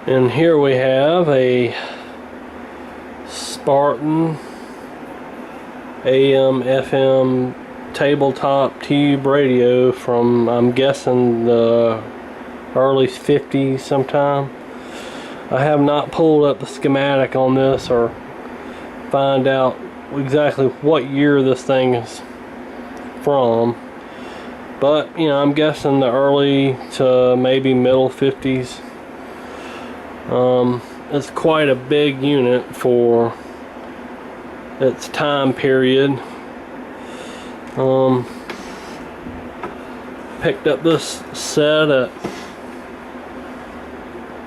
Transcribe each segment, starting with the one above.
And here we have a Sparton AM FM tabletop tube radio from, I'm guessing, the early 50s sometime. I have not pulled up the schematic on this or find out exactly what year this thing is from, but you know, I'm guessing the early to maybe middle 50s. It's quite a big unit for its time period. Picked up this set at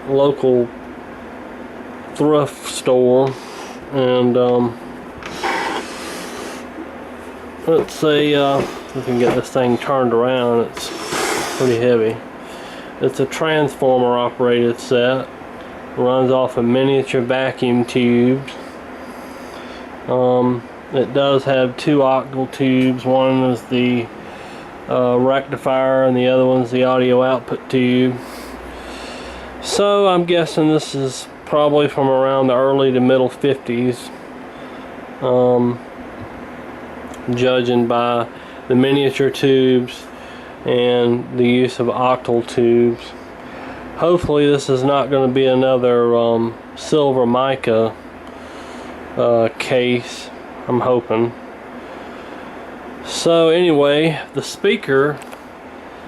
a local thrift store, and let's see if we can get this thing turned around. It's pretty heavy. It's a transformer operated set. Runs off of miniature vacuum tubes. It does have two octal tubes. One is the rectifier and the other one's the audio output tube. So I'm guessing this is probably from around the early to middle 50s, judging by the miniature tubes and the use of octal tubes. Hopefully this is not going to be another silver mica case. I'm hoping. So anyway, the speaker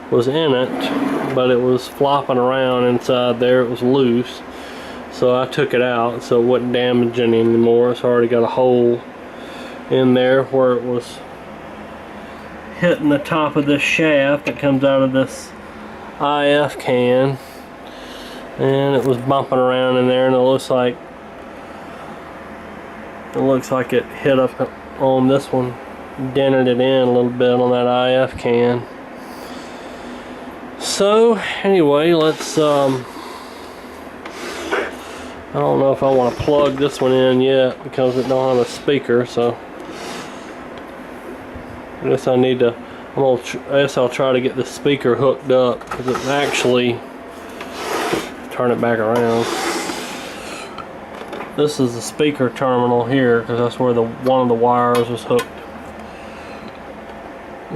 was in it, but it was flopping around inside there. It was loose, so I took it out so it wouldn't damage it anymore. It's already got a hole in there where it was hitting the top of this shaft that comes out of this IF can, and it was bumping around in there, and it looks like it hit up on this one, dented it in a little bit on that IF can. So anyway, let's I don't know if I want to plug this one in yet because it don't have a speaker, so I guess I need to, I guess I'll try to get the speaker hooked up, because it's actually, turn it back around. This is the speaker terminal here, because that's where one of the wires was hooked.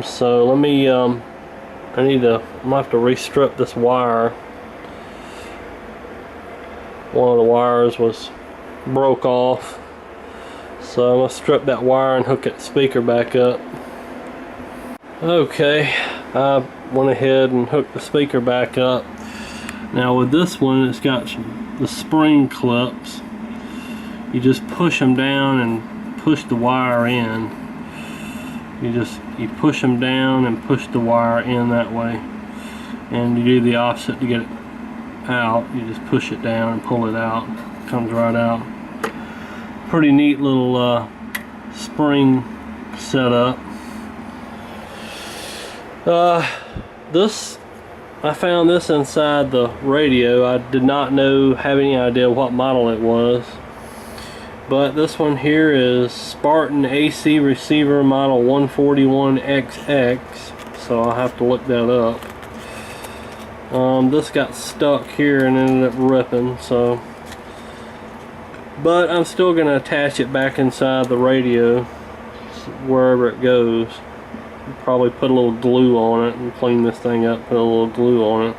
So let me, I'm gonna have to restrip this wire. One of the wires broke off, so I'm gonna strip that wire and hook that speaker back up. Okay, I went ahead and hooked the speaker back up. Now with this one, it's got the spring clips. You just push them down and push the wire in. You push them down and push the wire in that way, and you do the opposite to get it out. You just push it down and pull it out. It comes right out. Pretty neat little spring setup. I found this inside the radio. I did not have any idea what model it was, but this one here is Sparton AC receiver model 141XX, so I'll have to look that up. This got stuck here and ended up ripping, so, but I'm still going to attach it back inside the radio wherever it goes. Probably put a little glue on it and clean this thing up, put a little glue on it.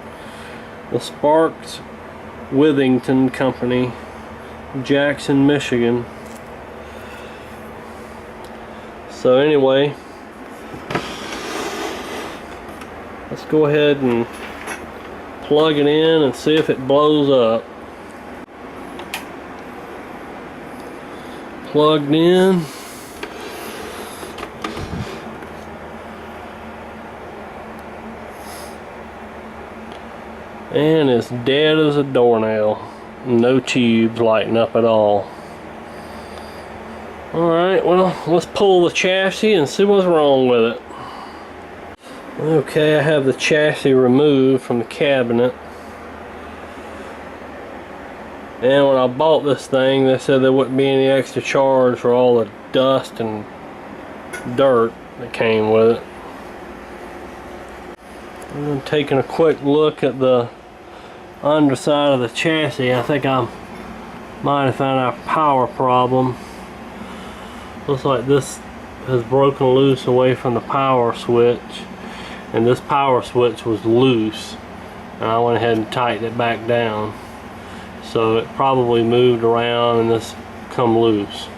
The Sparks Withington Company, Jackson, Michigan. So anyway, let's go ahead and plug it in and see if it blows up. Plugged in. And it's dead as a doornail. No tubes lighting up at all. Alright, well, let's pull the chassis and see what's wrong with it. Okay, I have the chassis removed from the cabinet. And when I bought this thing, they said there wouldn't be any extra charge for all the dust and dirt that came with it. I'm taking a quick look at the underside of the chassis. I think I might have found our power problem. Looks like this has broken loose away from the power switch, and this power switch was loose, and I went ahead and tightened it back down. So it probably moved around and this come loose.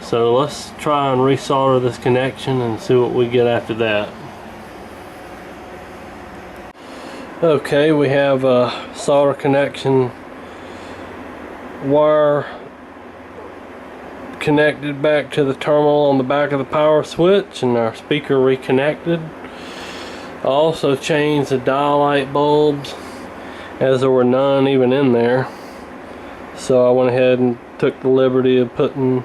So let's try and resolder this connection and see what we get after that. Okay, we have a solder connection wire connected back to the terminal on the back of the power switch, and our speaker reconnected. I also changed the dial light bulbs, as there were none even in there. So I went ahead and took the liberty of putting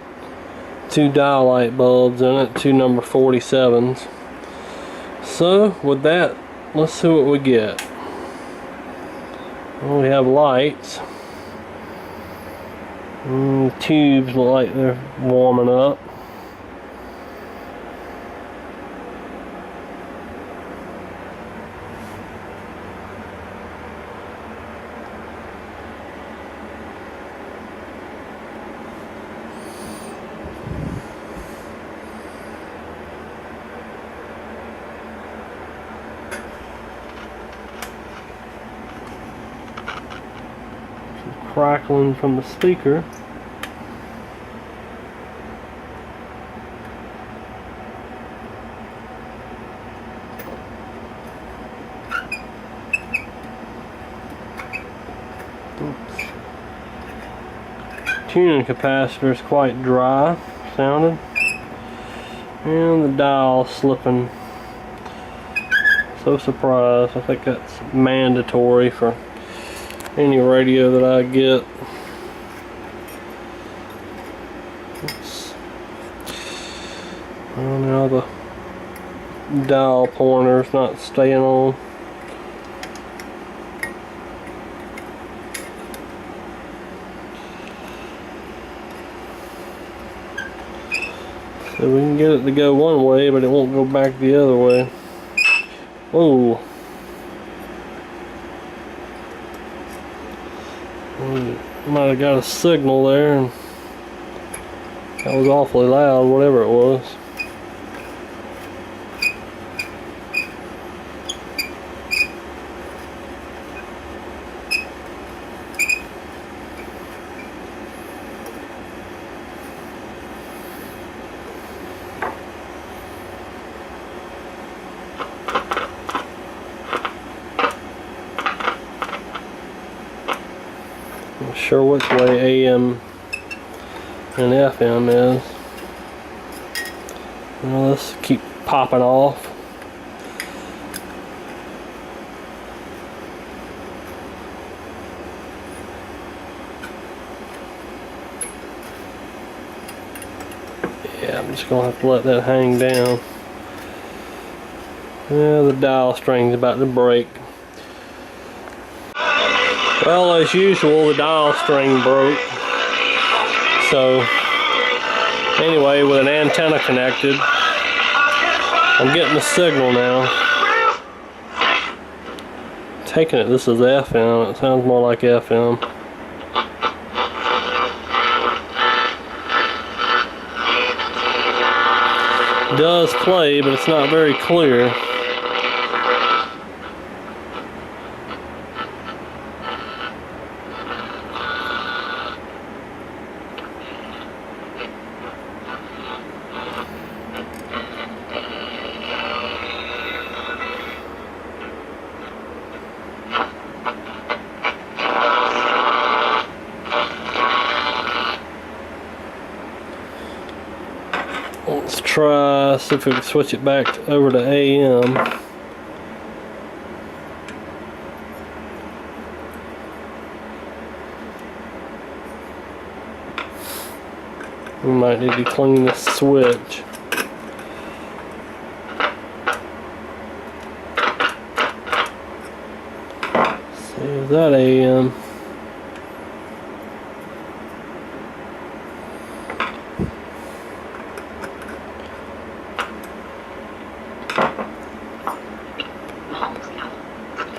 2 dial light bulbs in it, 2 number 47s. So with that, let's see what we get. Well, we have lights. Tubes look like they're warming up. Crackling from the speaker. Oops. Tuning capacitor is quite dry sounding, and the dial slipping. So surprised. I think that's mandatory for any radio that I get. Well, now the dial pointer's not staying on. So we can get it to go one way, but it won't go back the other way. Whoa. Might have got a signal there, and that was awfully loud, whatever it was. Not sure which way AM and FM is. Well, let's keep popping off. Yeah, I'm just gonna have to let that hang down. Yeah, the dial string's about to break. Well, as usual, the dial string broke. So, anyway, with an antenna connected, I'm getting a signal now. Taking it, this is FM. It sounds more like FM. It does play, but it's not very clear. Let's try, see if we can switch it back over to AM. We might need to clean the switch. See, is that AM?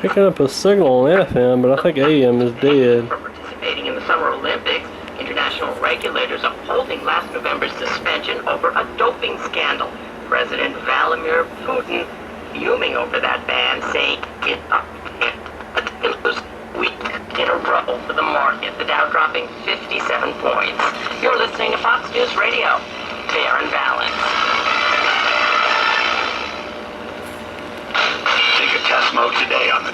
Picking up a signal on FM, but I think AM is dead. For participating in the Summer Olympics, international regulators upholding last November's suspension over a doping scandal. President Vladimir Putin fuming over that ban, saying it was week in a row for the market. The Dow dropping 57 points. You're listening to Fox News Radio. Fair and balanced. Take a test mode today on the...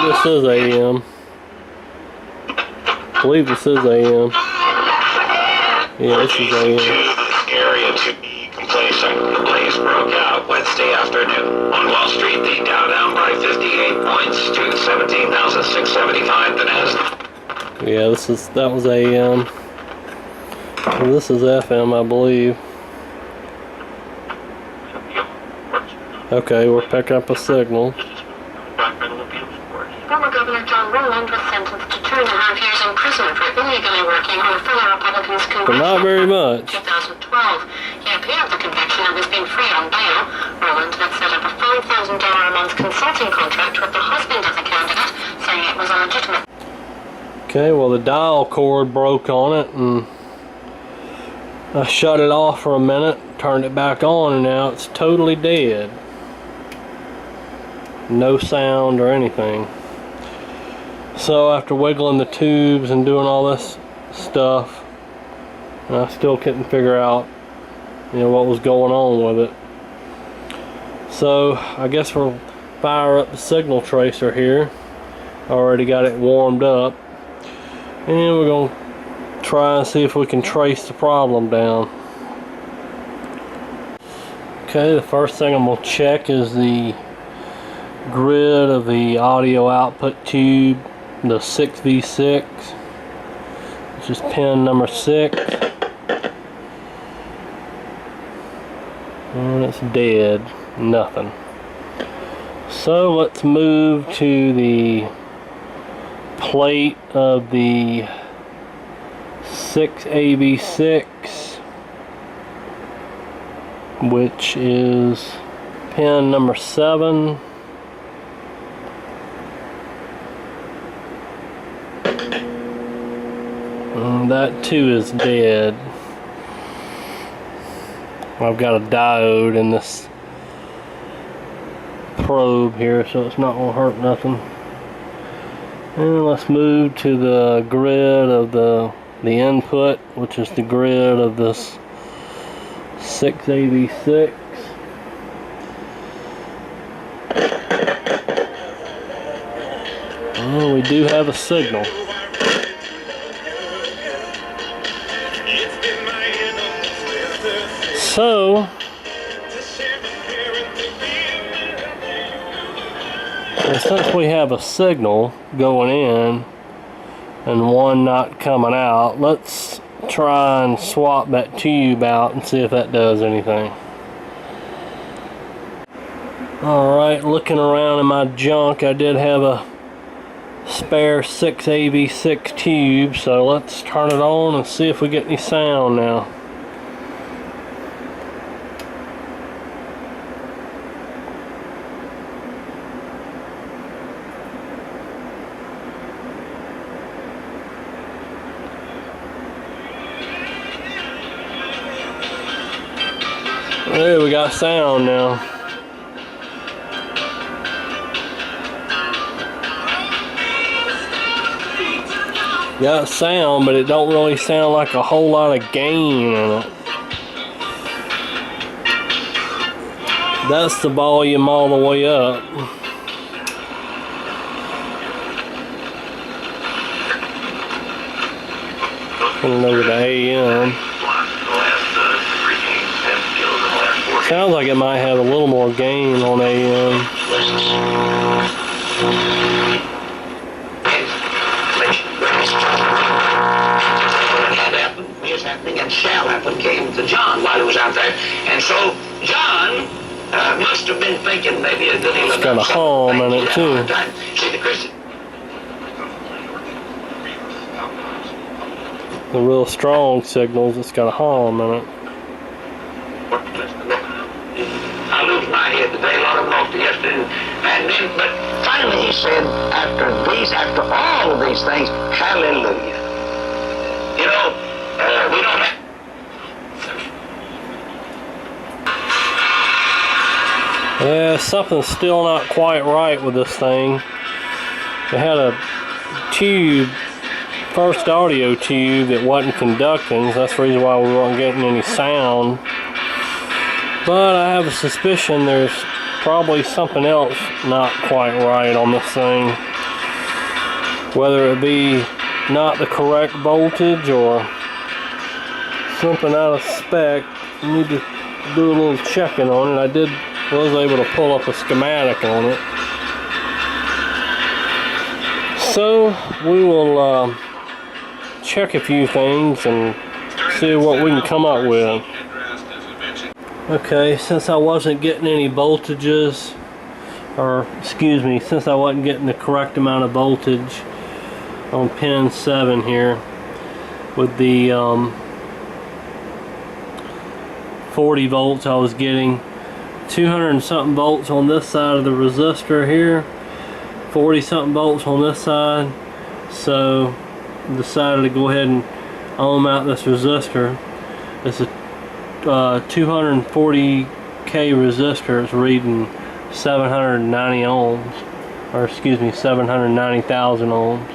This is AM. I believe this is AM. Yeah, this is AM. Area to be complacent. The blaze broke out Wednesday afternoon. On Wall Street, the Dow down by 58 points to 17,675. The Nasdaq. Yeah, that was AM. And this is FM, I believe. Okay, we're picking up a signal. Former Governor John Rowland was sentenced to 2.5 years in prison for illegally working on a fellow Republican's But congressional not very much. 2012. He appealed the conviction and was being free on bail. Rowland had set up a $5,000 a month consulting contract with the husband of the candidate, saying it was illegitimate. Okay, well the dial cord broke on it and I shut it off for a minute, turned it back on, and now it's totally dead. No sound or anything. So after wiggling the tubes and doing all this stuff, I still couldn't figure out, what was going on with it. So I guess we'll fire up the signal tracer here. Already got it warmed up, and we're gonna try and see if we can trace the problem down. Okay, the first thing I'm gonna check is the grid of the audio output tube, the 6V6, which is pin number 6, and it's dead, nothing. So let's move to the plate of the 6AV6, which is pin number 7. That too is dead. I've got a diode in this probe here, so it's not going to hurt nothing. And let's move to the grid of the input, which is the grid of this 6AV6. Well, we do have a signal. So, since we have a signal going in and one not coming out, let's try and swap that tube out and see if that does anything. Alright, looking around in my junk, I did have a spare 6AV6 tube, so let's turn it on and see if we get any sound now. Hey, we got sound now. Got sound, but it don't really sound like a whole lot of gain in it. That's the volume all the way up. Going over to AM. Sounds like it might have a little more gain on AM. Is happening and shall happen came to John while he was out there, and so John must have been thinking maybe a good deal about. It's got a hum in it too. See the Christian. The real strong signals, it's got a hum in it. I lose my head today, And then, but finally he said, after all of these things, hallelujah. You know, we don't have... Yeah, something's still not quite right with this thing. It had a tube, first audio tube, that wasn't conducting, so that's the reason why we weren't getting any sound. But I have a suspicion there's probably something else not quite right on this thing. Whether it be not the correct voltage or something out of spec. I need to do a little checking on it. Was able to pull up a schematic on it. So we will check a few things and see what we can come up with. Okay, since I wasn't getting any voltages, or excuse me, since I wasn't getting the correct amount of voltage on pin 7 here with the 40 volts I was getting, 200 and something volts on this side of the resistor here, 40 something volts on this side, so decided to go ahead and ohm out this resistor. It's a 240k resistor. It's reading 790 ohms, or excuse me, 790,000 ohms,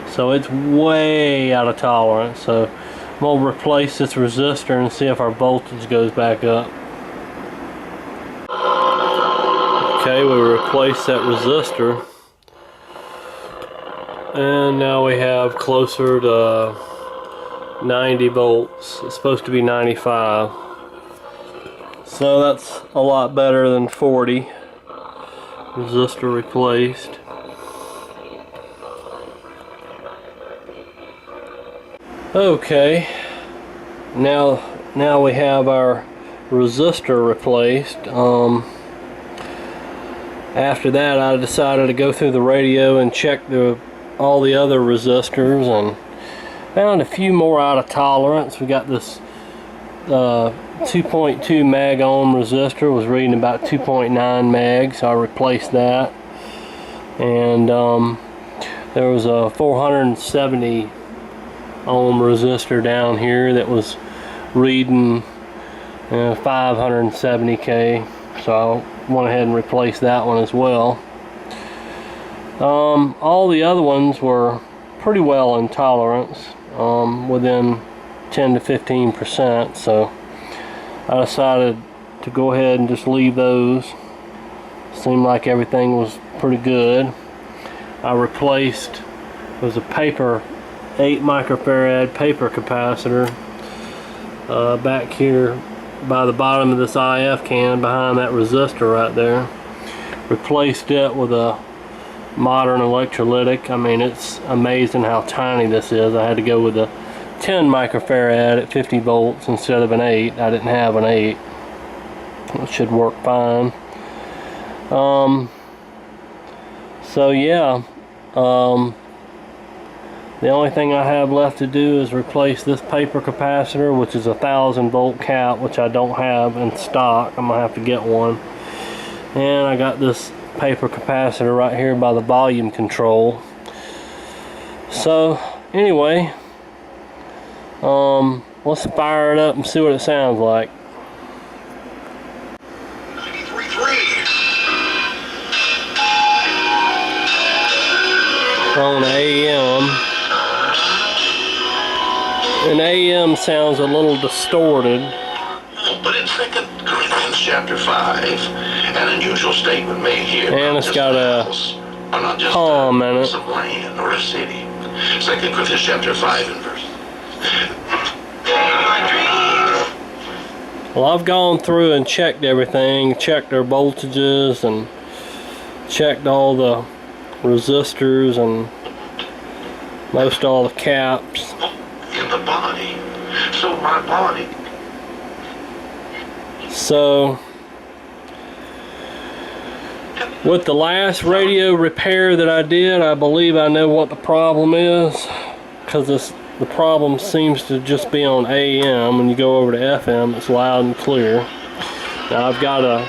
so it's way out of tolerance. So I'm going to replace this resistor and see if our voltage goes back up. Okay, we replaced that resistor, and now we have closer to 90 volts. It's supposed to be 95, so that's a lot better than 40. Resistor replaced. Okay, now we have our resistor replaced. After that, I decided to go through the radio and check all the other resistors and found a few more out of tolerance. We got this 2.2 meg ohm resistor was reading about 2.9 meg, so I replaced that. And there was a 470 ohm resistor down here that was reading 570k, so I went ahead and replaced that one as well. All the other ones were pretty well in tolerance, within 10 to 15%, so I decided to go ahead and just leave those. Seemed like everything was pretty good. I replaced, it was a paper 8 microfarad paper capacitor back here by the bottom of this IF can behind that resistor right there. Replaced it with a modern electrolytic. I mean, it's amazing how tiny this is. I had to go with a 10 microfarad at 50 volts instead of an 8. I didn't have an 8. It should work fine. So yeah, the only thing I have left to do is replace this paper capacitor, which is a 1000 volt cap, which I don't have in stock. I'm gonna have to get one. And I got this paper capacitor right here by the volume control. So anyway, let's fire it up and see what it sounds like. 93.3 on AM. And AM sounds a little distorted. But in 2 Corinthians chapter 5, an unusual statement made here. And it's got a hum in it. Some land or a city. 2 Corinthians chapter 5 and verse. Well, I've gone through and checked everything, checked their voltages and checked all the resistors and most all the caps. In the body. So my body. So with the last radio repair that I did, I believe I know what the problem is, because the problem seems to just be on AM. When you go over to FM, it's loud and clear. Now I've got a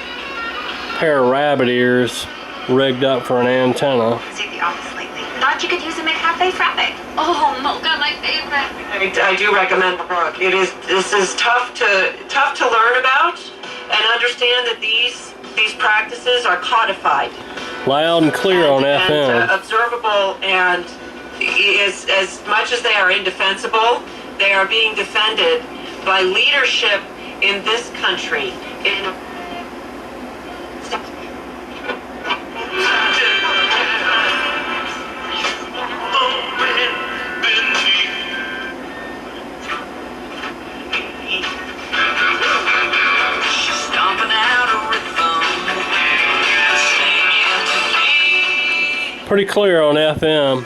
pair of rabbit ears rigged up for an antenna. See the office lately. Thought you could use a McCafe Frappe. Oh, mocha, my favorite. I do recommend the book. This is tough to learn about and understand that these practices are codified. Loud and clear on FM. Observable, and as much as they are indefensible, they are being defended by leadership in this country. Pretty clear on FM.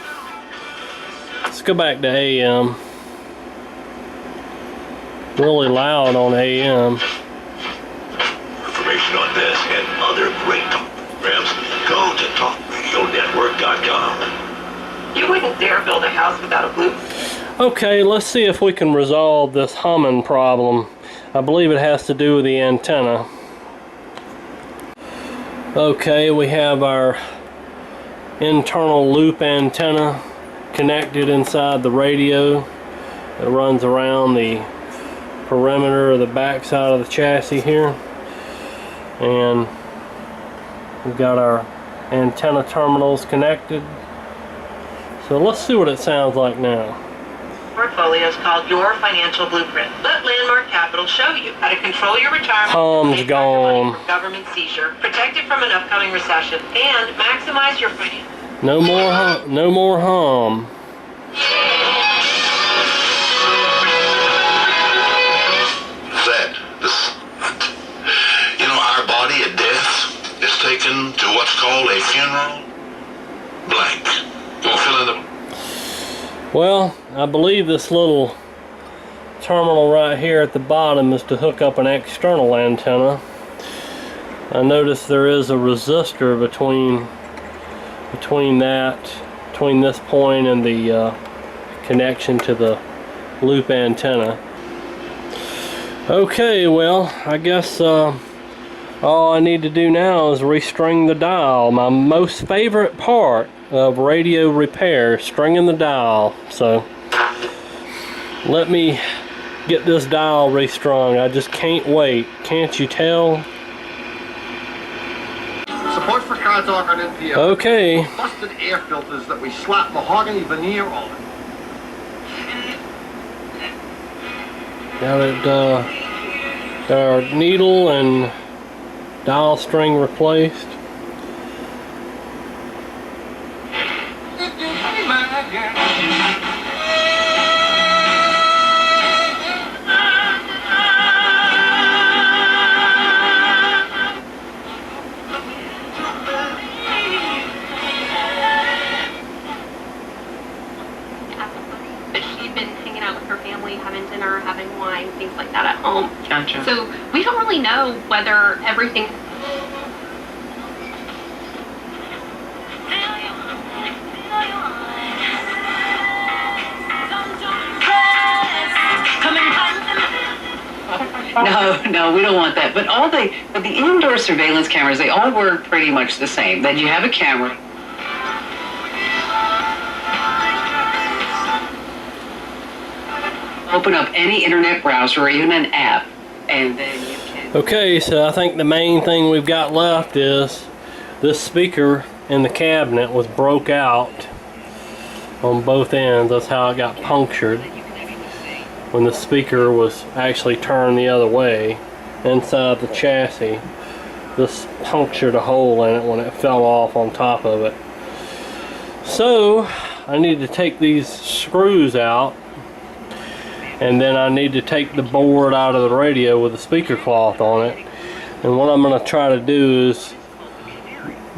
Let's go back to AM. Really loud on AM. Information on this and other great programs, go to talkradionetwork.com. You wouldn't dare build a house without a blue. Okay, let's see if we can resolve this humming problem. I believe it has to do with the antenna. Okay, we have our internal loop antenna connected inside the radio. It runs around the perimeter of the back side of the chassis here, and we've got our antenna terminals connected. So let's see what it sounds like now. Portfolio is called Your Financial Blueprint. Let Landmark Capital show you how to control your retirement, Hum's gone. from government seizure, protect it from an upcoming recession, and maximize your finance. No more hum. No more hum. That this, our body at death is taken to what's called a funeral blank. We'll fill in the. Well, I believe this little terminal right here at the bottom is to hook up an external antenna. I notice there is a resistor between this point and the connection to the loop antenna. Okay, well, I guess all I need to do now is restring the dial. My most favorite part of radio repair, stringing the dial. So let me get this dial restrung. I just can't wait. Can't you tell? Support for car talk on NPR. Okay. Busted air filters that we slap mahogany veneer on. Got it, got our needle and dial string replaced. Having dinner, having wine, things like that at home. Gotcha. So we don't really know whether everything. No, we don't want that. But but the indoor surveillance cameras, they all work pretty much the same. Then you have a camera. Open up any internet browser or even an app, and then you can. Okay, so I think the main thing we've got left is this speaker in the cabinet was broke out on both ends. That's how it got punctured when the speaker was actually turned the other way inside the chassis. This punctured a hole in it when it fell off on top of it. So I need to take these screws out, and then I need to take the board out of the radio with the speaker cloth on it. And what I'm going to try to do is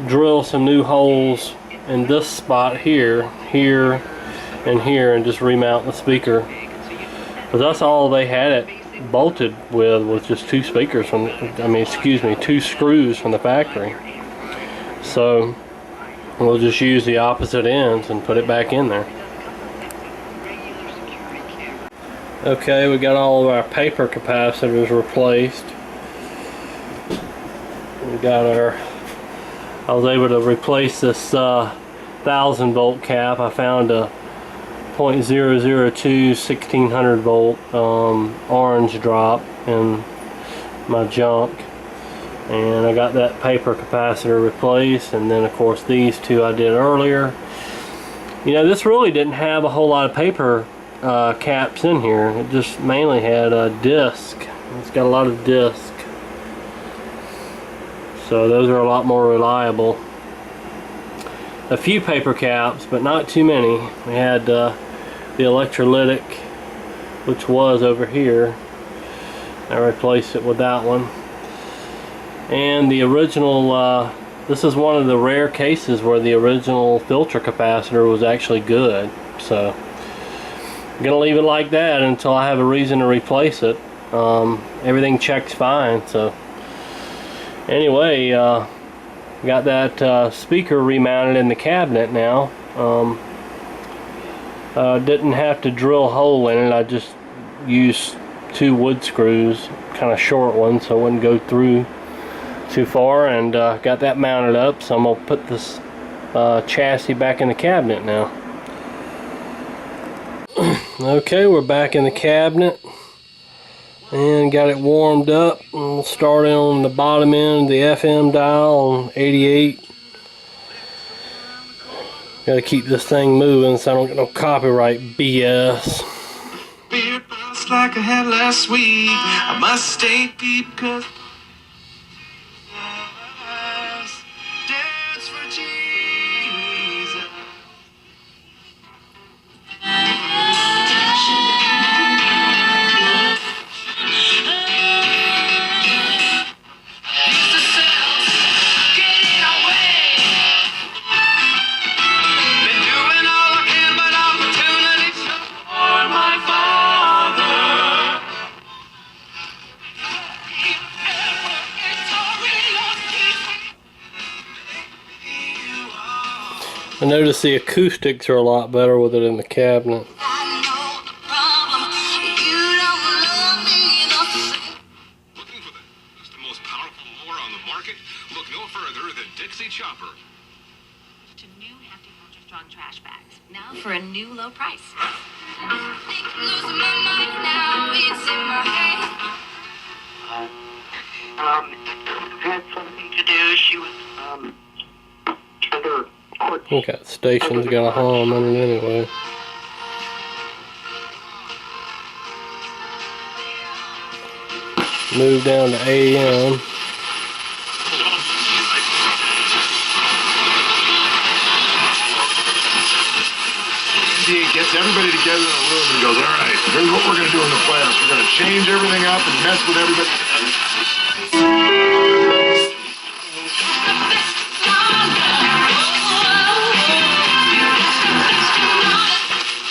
drill some new holes in this spot here, here, and here, and just remount the speaker. But that's all they had it bolted with, was just two speakers from, two screws from the factory. So we'll just use the opposite ends and put it back in there. Okay, we got all of our paper capacitors replaced. We got our, I was able to replace this 1000 volt cap. I found a 0.002 1600 volt orange drop in my junk, and I got that paper capacitor replaced, and then of course these two I did earlier. You know, this really didn't have a whole lot of paper caps in here. It just mainly had a disc. It's got a lot of disc, so those are a lot more reliable. A few paper caps, but not too many. We had the electrolytic, which was over here. I replaced it with that one. And the original, this is one of the rare cases where the original filter capacitor was actually good. So I'm gonna leave it like that until I have a reason to replace it. Everything checks fine. So anyway, got that speaker remounted in the cabinet now. Didn't have to drill a hole in it. I just used 2 wood screws, kind of short ones, so it wouldn't go through too far, and got that mounted up. So I'm gonna put this chassis back in the cabinet now. Okay, we're back in the cabinet and got it warmed up. We'll start on the bottom end of the FM dial on 88. Gotta keep this thing moving so I don't get no copyright BS. Beer bust like I had last week. I must stay deep cause dance for Jesus. Used to sell, getting away. Been doing all I can, but opportunities for my father. I noticed the acoustics are a lot better with it in the cabinet. Looking for the most powerful mower on the market? Look no further than Dixie Chopper. To new hefty ultra strong trash bags. Now for a new low price. Losing my mind now, it's in my head. Had something to do. She was under court. I think that station's got a hum in it anyway. Move down to AM. He gets everybody together in a room and goes, all right, here's what we're going to do in the playoffs. We're going to change everything up and mess with everybody.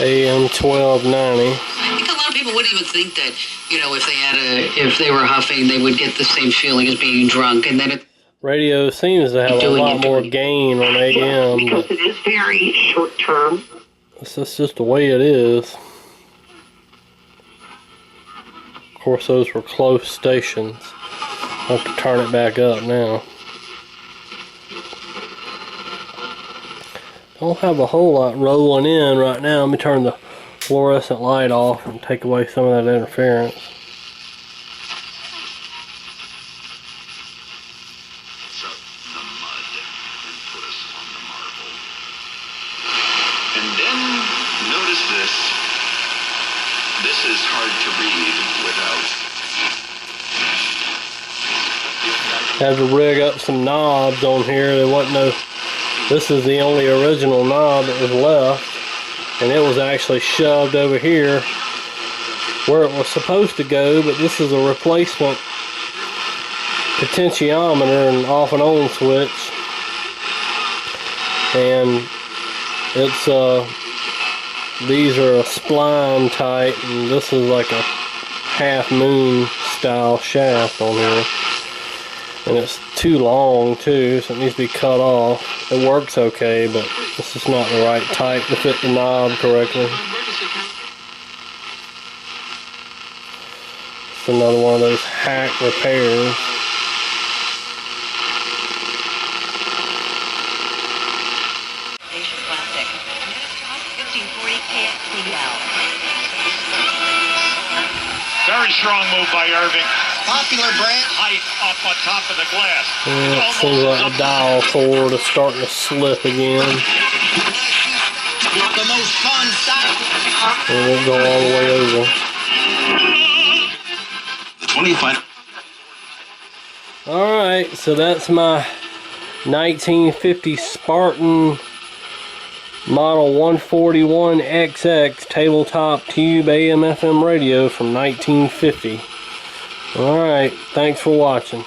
AM 1290. I think a lot of people wouldn't even think that, you know, if they were huffing, they would get the same feeling as being drunk, and then it. Radio seems to have a lot more gain on AM. Because it is very short term. That's just the way it is. Of course, those were close stations. I'll have to turn it back up now. Don't have a whole lot rolling in right now. Let me turn the fluorescent light off and take away some of that interference. Suck the mud and put us on the marble. And then notice this. This is hard to read without. Had to rig up some knobs on here. There wasn't no. This is the only original knob that was left, and it was actually shoved over here where it was supposed to go, but this is a replacement potentiometer and off and on switch, and it's these are a spline type, and this is like a half moon style shaft on here. And it's too long too, so it needs to be cut off. It works okay, but it's just not the right type to fit the knob correctly. It's another one of those hack repairs. Very strong move by Irving. Popular brand. Height up on top of the glass. And it seems like the dial forward is starting to slip again. The most fun style. It won't go all the way over. The 25. Alright, so that's my 1950 Sparton Model 141XX tabletop tube AM/FM radio from 1950. Alright, thanks for watching.